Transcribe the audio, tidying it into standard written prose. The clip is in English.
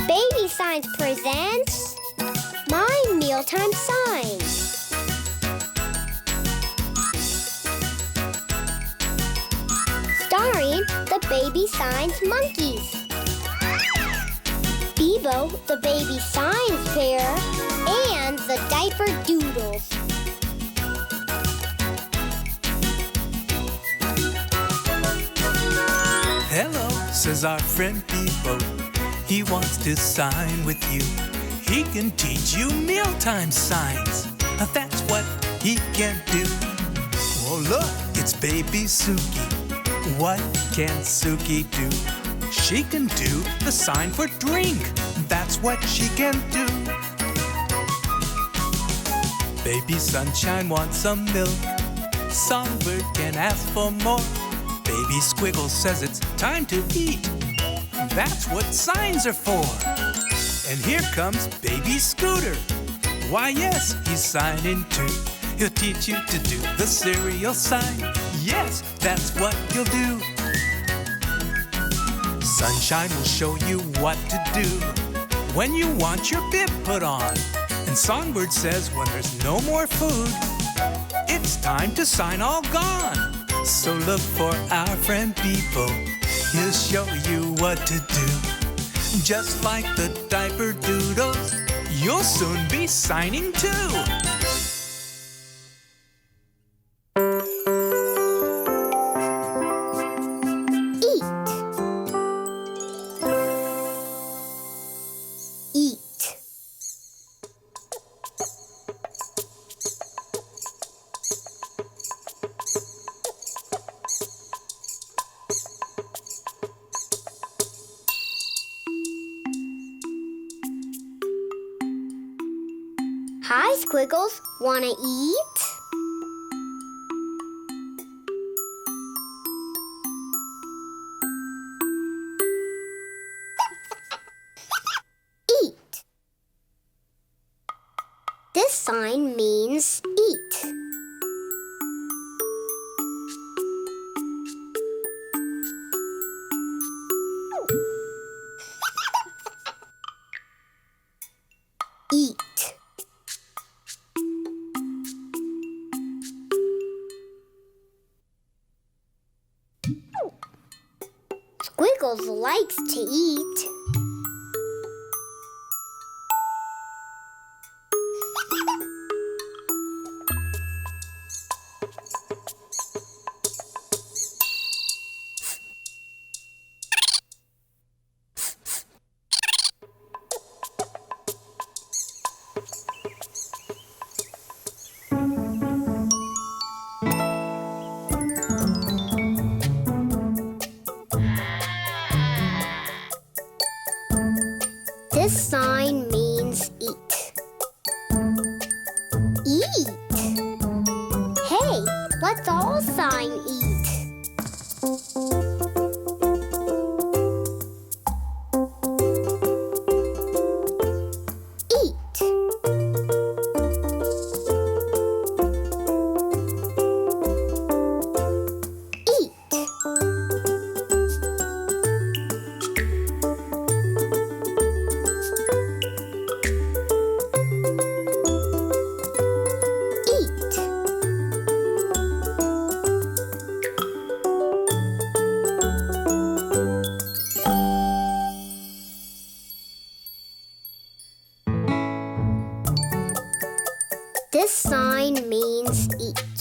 Baby Signs presents My Mealtime Signs. Starring the Baby Signs Monkeys, Bebo the Baby Signs Bear, and the Diaper Doodles. Hello, says our friend Bebo. He wants to sign with you. He can teach you mealtime signs. That's what he can do. Oh, look, it's baby Suki. What can Suki do? She can do the sign for drink. That's what she can do. Baby Sunshine wants some milk. Songbird can ask for more. Baby Squiggle says it's time to eat. That's what signs are for. And here comes Baby Scooter. Why, yes, he's signing too. He'll teach you to do the cereal sign. Yes, that's what he'll do. Sunshine will show you what to do when you want your bib put on. And Songbird says when there's no more food, it's time to sign all gone. So look for our friend Bebo. He'll show you what to do. Just like the Diaper Doodles, you'll soon be signing too. Eat. Hi, Squiggles. Wanna eat? Eat. This sign means eat. Eat. Squiggles likes to eat. This sign means eat. Eat. Hey, let's all sign eat. Eat. Eat. This sign means eat.